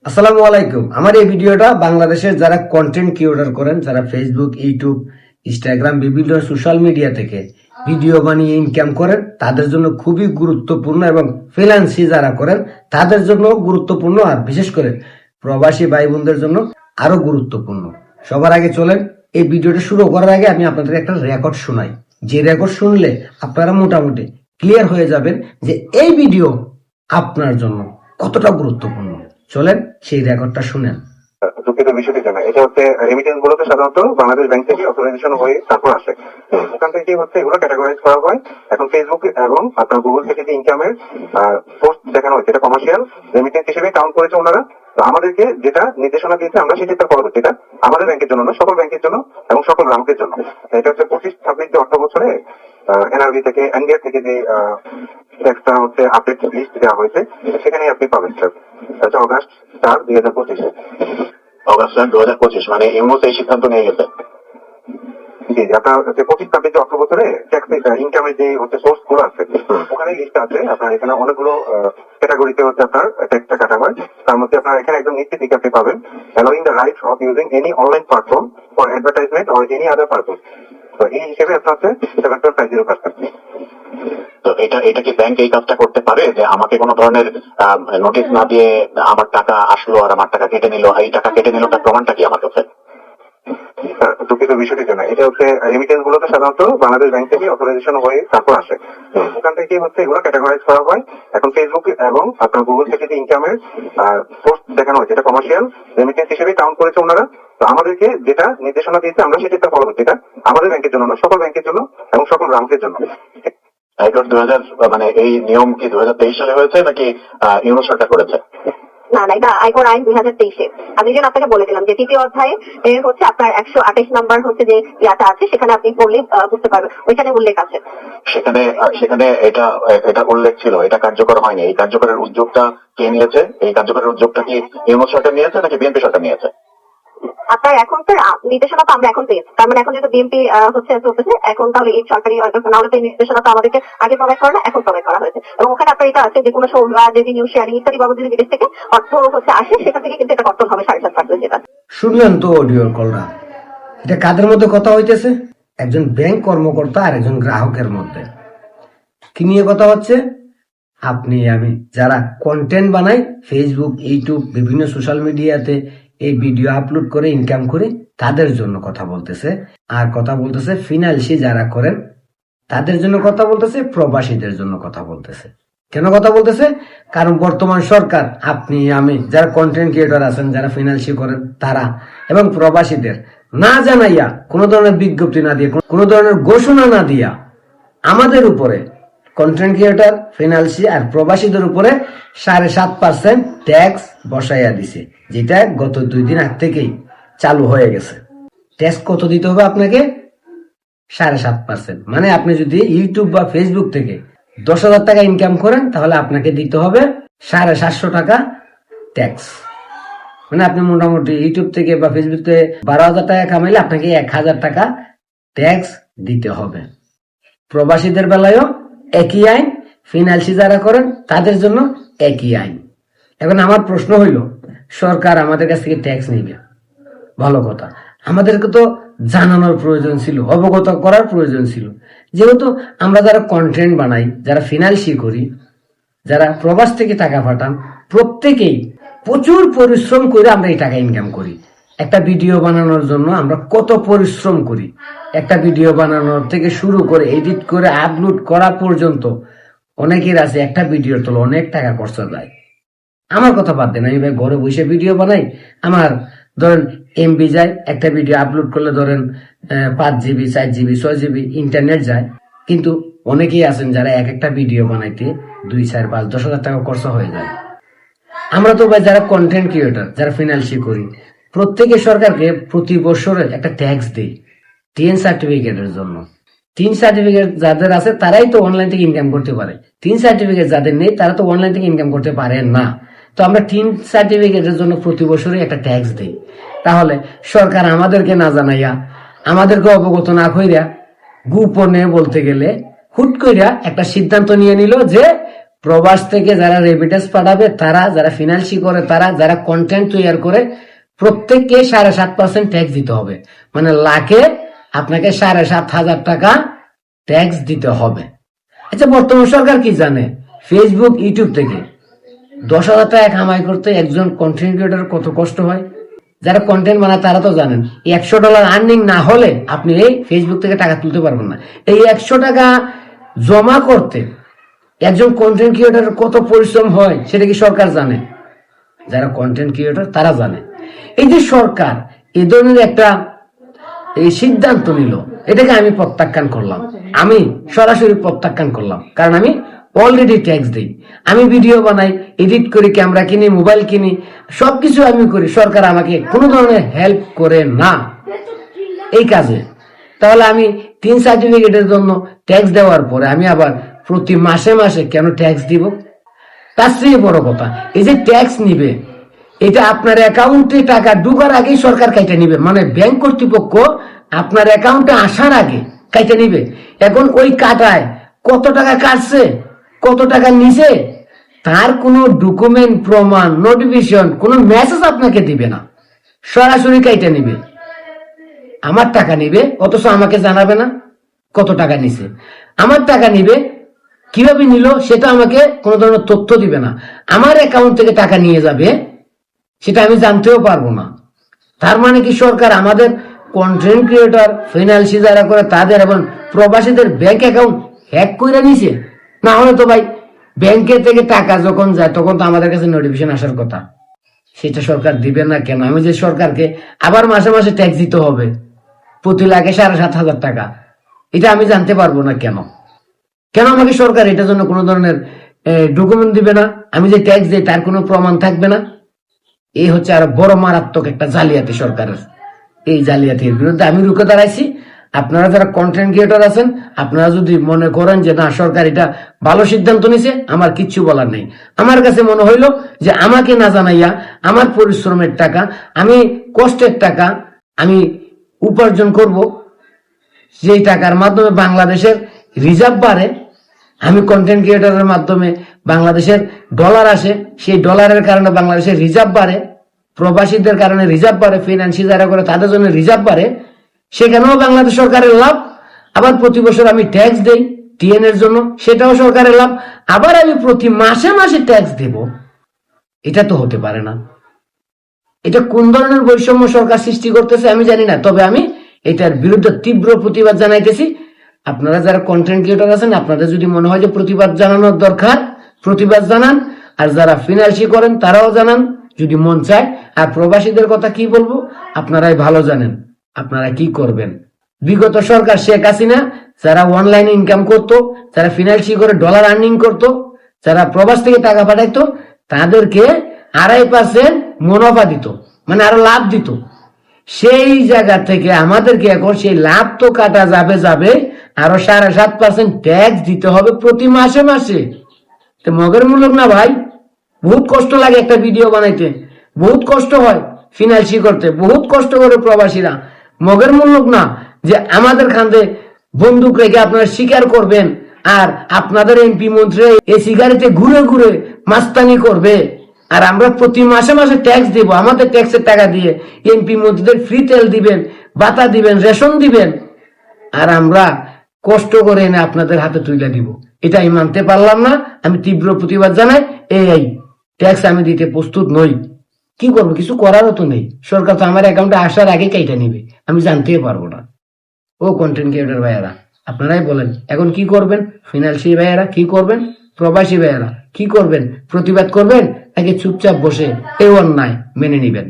আসসালামু আলাইকুম। আমার এই ভিডিওটা বাংলাদেশের যারা কন্টেন্ট ক্রিয়েটর করেন, যারা ফেসবুক, ইউটিউব, ইনস্টাগ্রাম বিভিন্ন সোশ্যাল মিডিয়া থেকে ভিডিও বানিয়ে ইনকাম করেন তাদের জন্য খুবই গুরুত্বপূর্ণ এবং ফ্রিল্যান্সি যারা করেন তাদের জন্য গুরুত্বপূর্ণ, আর বিশেষ করে প্রবাসী ভাই বোনদের জন্য আরো গুরুত্বপূর্ণ। সবার আগে চলেন এই ভিডিওটা শুরু করার আগে আমি আপনাদের একটা রেকর্ড শোনাই, যে রেকর্ড শুনলে আপনারা মোটামুটি ক্লিয়ার হয়ে যাবেন যে এই ভিডিও আপনার জন্য কতটা গুরুত্বপূর্ণ। চলেন সেই রেকর্ডটা শুনেন। দুঃখিত বিষয়টি জানা, এটা হচ্ছে রেমিটেন্স গুলোতে সাধারণত বাংলাদেশ ব্যাংক থেকে অথরাইজেশন হয়ে তারপর আসে। ওখান থেকে হচ্ছে এগুলো ক্যাটাগরাইজ করা হয়। এখন ফেসবুক এবং আপনার গুগল থেকে যে ইনকামের সোর্স দেখানো হয়েছে এটা কমার্শিয়াল রেমিটেন্স হিসেবে কাউন্ট করেছে ওনারা। তো আমাদেরকে যেটা নির্দেশনা দিয়েছে আমরা সেটা ফলো করছি। এটা আমাদের ব্যাংকের জন্য না, সকল ব্যাংকের জন্য এবং সকল গ্রাহকের জন্য। এটা হচ্ছে 25-26 অর্থ বছরে এনআরবি থেকে এনডিআর থেকে যে ট্যাক্সটা হচ্ছে আপডেট লিস্ট দেওয়া হয়েছে সেখানে আপনি পাবেন স্যার। আচ্ছা, অগাস্ট 4, 2025 অগাস্ট 2025 মানে ইউনুস এই সিদ্ধান্ত নিয়ে গেছে। জি, আপনার হচ্ছে 25-26 অর্থ বছরে ট্যাক্স ইনকামের যে হচ্ছে সোর্স গুলো আছে ওখানে লিস্ট আছে। আপনার এখানে অনেকগুলো ক্যাটাগরিতে হচ্ছে আপনার ট্যাক্সটা কাটা হয়। তার মধ্যে আপনার এখানে একদম নিচে দিকে আপনি পাবেন allowing the right of using any online platform for advertisement or any other purpose. তো এই হিসেবে আপনার হচ্ছে 7.50%। তো এটা কি ব্যাংক এই কাজটা করতে পারে যে আমাকে কোনো ধরনের নোটিশ না দিয়ে আমার টাকা আসলো আর আমার টাকা কেটে নিল, এই টাকা কেটে নিল তার প্রমাণটা কি আমার কাছে? দুঃখিত বিষয়টি জানা, এটা হচ্ছে রেমিটেন্স গুলোতে সাধারণত বাংলাদেশ ব্যাংক থেকে অথরাইজেশন হয়ে তারপর আসে। ওখান থেকে হচ্ছে এগুলো ক্যাটাগরাইজ করা হয়। এখন ফেসবুক এবং আপনার গুগল থেকে যে ইনকামের সোর্স দেখানো হয়েছে এটা কমার্শিয়াল রেমিটেন্স হিসেবে কাউন্ট করেছে ওনারা। তো আমাদেরকে যেটা নির্দেশনা দিয়েছে আমরা সেটা ফলো করছি। এটা আমাদের ব্যাংকের জন্য না, সকল ব্যাংকের জন্য এবং সকল গ্রাহকের জন্য। আইকট 2000 মানে এই নিয়ম কি 2023 সালে হয়েছে নাকি ইউনুস সরকার করেছে? না না, এটা আয়কর আইন 2023-এ। আমি যেন আপনাকে বলে দিলাম যে তৃতীয় অধ্যায়ে এর হচ্ছে আপনার 128 নাম্বার হচ্ছে যে ইয়াটা আছে, সেখানে আপনি পড়লে বুঝতে পারবেন, ওইখানে উল্লেখ আছে। সেখানে এটা উল্লেখ ছিল, এটা কার্যকর হয়নি। এই কার্যকরের উদ্যোগটা কে নিয়েছে? এই কার্যকরের উদ্যোগটা কি ইউনুস সরকার নিয়েছে নাকি বিএনপি সরকার নিয়েছে? আপনার এখন স্যার নির্দেশনা তো আমরা এখন পেয়েছি, তার মানে এখন যেহেতু বিএনপি হচ্ছে চলতেছে এখন, তাহলে এই সরকারি নাহলে তো এই নির্দেশনা তো আমাদেরকে আগে প্রোভাইড করা না, এখন প্রোভাইড করা হয়েছে। এবং ওখানে আপনার এটা আছে যে কোনো রেভিনিউ শেয়ারিং ইত্যাদি বাবদ যদি বিদেশ থেকে অর্থ হচ্ছে আসে সেখান থেকে কিন্তু এটা কর্তন হবে 7.5%। যেটা শুনলেন তো অডিও কলটা, এটা কাদের মধ্যে কথা হইতেছে? একজন ব্যাংক কর্মকর্তা আর একজন গ্রাহকের মধ্যে। কি নিয়ে কথা হচ্ছে? আপনি আমি যারা কন্টেন্ট বানাই ফেসবুক, ইউটিউব বিভিন্ন সোশ্যাল মিডিয়াতে এই ভিডিও আপলোড করে ইনকাম করে তাদের জন্য কথা বলতেছে। আর কথা বলতেছে ফিনান্সি যারা করেন তাদের জন্য কথা বলতেছে, প্রবাসীদের জন্য কথা বলতেছে। কেন কথা বলতেছে? কারণ বর্তমান সরকার আপনি আমি যারা কন্টেন্ট ক্রিয়েটর আছেন, যারা ফিনান্সি করেন তারা এবং প্রবাসীদের না জানাইয়া, কোনো ধরনের বিজ্ঞপ্তি না দিয়ে, কোনো ধরনের ঘোষণা না দিয়া আমাদের উপরে কন্টেন্ট ক্রিয়েটর, ফিনান্সি আর প্রবাসীদের উপরে 7.5% ট্যাক্স বসাইয়া দিছে, যেটা গত 2 দিন আগ থেকেই চালু হয়ে গেছে। ট্যাক্স কত দিতে হবে আপনাকে? 7.5%। মানে আপনি যদি ইউটিউব বা ফেসবুক থেকে 10,000 টাকা ইনকাম করেন তাহলে আপনাকে দিতে হবে 750 টাকা ট্যাক্স। মানে আপনি মোটামুটি ইউটিউব থেকে বা ফেসবুক থেকে 12,000 টাকা কামাইলে আপনাকে 1,000 টাকা ট্যাক্স দিতে হবে। প্রবাসীদের বেলায়ও একই আইন, ফিনান্সি যারা করেন তাদের জন্য একই আইন। এখন আমার প্রশ্ন হইল, সরকার আমাদের কাছ থেকে ট্যাক্স নিবে, ভালো কথা, আমাদেরকে তো জানানোর প্রয়োজন ছিল, অবগত করার প্রয়োজন ছিল। যেহেতু আমরা যারা কন্টেন্ট বানাই, যারা ফিনান্সি করি, যারা প্রবাস থেকে টাকা পাঠান, প্রত্যেকেই প্রচুর পরিশ্রম করে আমরা এই টাকা ইনকাম করি। একটা ভিডিও বানানোর জন্য আমরা কত পরিশ্রম করি। একটা ভিডিও বানানোর থেকে শুরু করে এডিট করে আপলোড করা পর্যন্ত অনেকের আছে একটা ভিডিওর তোলা অনেক টাকা খরচ যায়। আমার কথা বাদ দেন, আমি ভাই ঘরে বসে ভিডিও বানাই, আমার ধরেন এমবি যায়, একটা ভিডিও আপলোড করলে ধরেন 5 GB 4 GB 6 GB ইন্টারনেট যায়। কিন্তু অনেকেই আছেন যারা একটা ভিডিও বানাইতে 2, 4, 5, 10,000 টাকা খরচ হয়ে যায়। আমরা তো ভাই যারা কন্টেন্ট ক্রিয়েটর, যারা ফিনান্সি করি, প্রত্যেকে সরকারকে প্রতি বছরে একটা ট্যাক্স দেয় 3 সার্টিফিকেটের জন্য। 3 সার্টিফিকেট যাদের আছে তারাই তো অনলাইন থেকে ইনকাম করতে পারে। 3 সার্টিফিকেট যাদের নেই তারা তো অনলাইন থেকে ইনকাম করতে পারে না। তো আমরা 3 সার্টিফিকেটের জন্য প্রতি বছরে একটা ট্যাক্স দিই। তাহলে সরকার আমাদেরকে না জানাইয়া, আমাদেরকে অবগত না কইরা, গোপনে বলতে গেলে হুট কইরা একটা সিদ্ধান্ত নিয়ে নিল যে প্রবাস থেকে যারা রেমিটেন্স পাঠাবে তারা, যারা ফিনান্সি করে তারা, যারা কন্টেন্ট তৈরি করে, প্রত্যেককে 7.5% ট্যাক্স দিতে হবে। মানে লাখে আপনাকে 7,500 টাকা ট্যাক্স দিতে হবে। আচ্ছা, বর্তমান সরকার কি জানে ফেসবুক ইউটিউব থেকে 10,000 টাকা কামাই করতে একজন কন্টেন্ট ক্রিয়েটর কত কষ্ট হয়? যারা কন্টেন্ট বানায় তারা তো জানেন $100 আর্নিং না হলে আপনি এই ফেসবুক থেকে টাকা তুলতে পারবেন না। এই 100 টাকা জমা করতে একজন কন্টেন্ট ক্রিয়েটর কত পরিশ্রম হয় সেটা কি সরকার জানে? যারা কন্টেন্ট ক্রিয়েটর তারা জানে। এই যে সরকার এই ধরনের একটা এই সিদ্ধান্ত নিল, এটাকে আমি প্রত্যাখ্যান করলাম। আমি সরাসরি প্রত্যাখ্যান করলাম, কারণ আমি অলরেডি ট্যাক্স দিই। আমি ভিডিও বানাই, এডিট করি, ক্যামেরা কিনি, মোবাইল কিনি, সবকিছু আমি করি। সরকার আমাকে কোনো ধরনের হেল্প করে না এই কাজে। তাহলে আমি 3 সার্টিফিকেটের জন্য ট্যাক্স দেওয়ার পরে আমি আবার প্রতি মাসে মাসে কেন ট্যাক্স দিব? তার চেয়ে বড় কথা, এই যে ট্যাক্স নিবে, এটা আপনার অ্যাকাউন্টে টাকা ঢুকার আগেই সরকার কাইটা নিবে। মানে ব্যাংক কর্তৃপক্ষ আপনার অ্যাকাউন্টে আসার আগে কাইটা নিবে। এখন ওই কাটায় কত টাকা কাটছে, কত টাকা নিছে, তার কোনো ডকুমেন্ট, প্রমাণ, নোটিফিকেশন, কোনো মেসেজ আপনাকে দিবে না, সরাসরি কাইটা নিবে। আমার টাকা নিবে, অথচ আমাকে জানাবে না কত টাকা নিছে। আমার টাকা নিবে, কিভাবে নিল সেটা আমাকে কোনো ধরনের তথ্য দিবে না। আমার অ্যাকাউন্ট থেকে টাকা নিয়ে যাবে, সেটা আমি জানতেও পারবো না। তার মানে কি সরকার আমাদের কন্টেন্ট ক্রিয়েটর, ফিনান্সি যারা করে তাদের এবং প্রবাসীদের ব্যাংক অ্যাকাউন্ট হ্যাক করে নিছে? না হলে তো ভাই ব্যাংকে থেকে টাকা যখন যায় তখন তো আমাদের কাছে নোটিফিকেশন আসার কথা, সেটা সরকার দিবে না কেন? আমি যে সরকারকে আবার মাসে মাসে ট্যাক্স দিতে হবে প্রতি লাখে 7,500 টাকা, এটা আমি জানতে পারবো না কেন? কেন আমাকে সরকার এটার জন্য কোনো ধরনের ডকুমেন্ট দিবে না? আমি যে ট্যাক্স দিই তার কোনো প্রমাণ থাকবে না? এই হচ্ছে আরো বড় মারাত্মক একটা জালিয়াতি সরকারের। এই জালিয়াতির বিরুদ্ধে আমি রুখে দাঁড়াইছি। আপনারা যারা কন্টেন্ট ক্রিয়েটর আছেন, আপনারা যদি মনে করেন যে না সরকার এটা ভালো সিদ্ধান্ত নিছে, আমার কিচ্ছু বলার নেই। আমার কাছে মনে হইলো যে আমাকে না জানাইয়া আমার পরিশ্রমের টাকা, আমি কষ্টের টাকা আমি উপার্জন করব, যেই টাকার মাধ্যমে বাংলাদেশের রিজার্ভ বাড়ে, আমি কন্টেন্ট ক্রিয়েটরের মাধ্যমে বাংলাদেশের ডলার আসে, সেই ডলারের কারণে বাংলাদেশের রিজার্ভ বাড়ে, প্রবাসীদের কারণে রিজার্ভ বাড়ে, ফিনান্সি যারা করে তাদের জন্য রিজার্ভ বাড়ে, সেখানেও বাংলাদেশ সরকারের লাভ। আবার প্রতি বছর আমি ট্যাক্স দেই টিএন এর জন্য, সেটাও সরকারের লাভ। আবার আমি প্রতি মাসে মাসে ট্যাক্স দেব, এটা তো হতে পারে না। এটা কোন ধরনের বৈষম্য সরকার সৃষ্টি করতেছে আমি জানি না, তবে আমি এটার বিরুদ্ধে তীব্র প্রতিবাদ জানাইতেছি। আপনারা যারা কন্টেন্ট ক্রিয়েটর আছেন, আপনাদের যদি মনে হয় যে প্রতিবাদ জানানোর দরকার, প্রতিবাদ জানান। আর যারা ফিনান্সি করেন তারাও জানান যদি মন চায়। আর প্রবাসীদের কথা কি বলবো, আপনারাই ভালো জানেন আপনারা কি করবেন। বিগত সরকার শেখ হাসিনা যারা অনলাইনে ইনকাম করতো, যারা ফিনান্সি করে ডলার আর্নিং করতো, যারা প্রবাস থেকে টাকা পাঠাইতো, তাদেরকে 2.5% মুনাফা দিত, মানে আরো লাভ দিত। সেই জায়গা থেকে আমাদেরকে এখন সেই লাভ তো কাটা যাবে, আরো 7.5% ট্যাক্স দিতে হবে প্রতি মাসে মাসে। তো মগের মূলক না ভাই? বহুত কষ্ট লাগে একটা ভিডিও বানাইতে, বহুত কষ্ট হয় ফিনান্সি করতে, বহুত কষ্ট করে প্রবাসীরা। মগের মূলক না যে আমাদের খান্দে বন্দুক রেখে আপনারা শিকার করবেন, আর আপনাদের এমপি মন্ত্রী এসি গাড়িতে ঘুরে ঘুরে মাস্তানি করবে, আর আমরা প্রতি মাসে মাসে ট্যাক্স দিব, আমাদের ট্যাক্সের টাকা দিয়ে এমপি মন্ত্রীদের ফ্রি তেল দিবেন, ভাতা দিবেন, রেশন দিবেন, আর আমরা কষ্ট করে এনে আপনাদের হাতে তুলে দিব। এটা আমি মানতে পারলাম না। আমি তীব্র প্রতিবাদ জানাই। এই ট্যাক্স আমি দিতে প্রস্তুত নই। কি করবো? কিছু করারও তো নেই। সরকার তো আমার অ্যাকাউন্টে আসার আগে কাইটা নিবে, আমি জানতেই পারবো না। ও কন্টেন্ট ক্রিয়েটর ভাইয়ারা, আপনারাই বলেন এখন কি করবেন? ফিনান্সি ভাইয়ারা কি করবেন? প্রবাসী ভাইয়ারা কি করবেন? প্রতিবাদ করবেন নাকি চুপচাপ বসে এই অন্যায় মেনে নিবেন?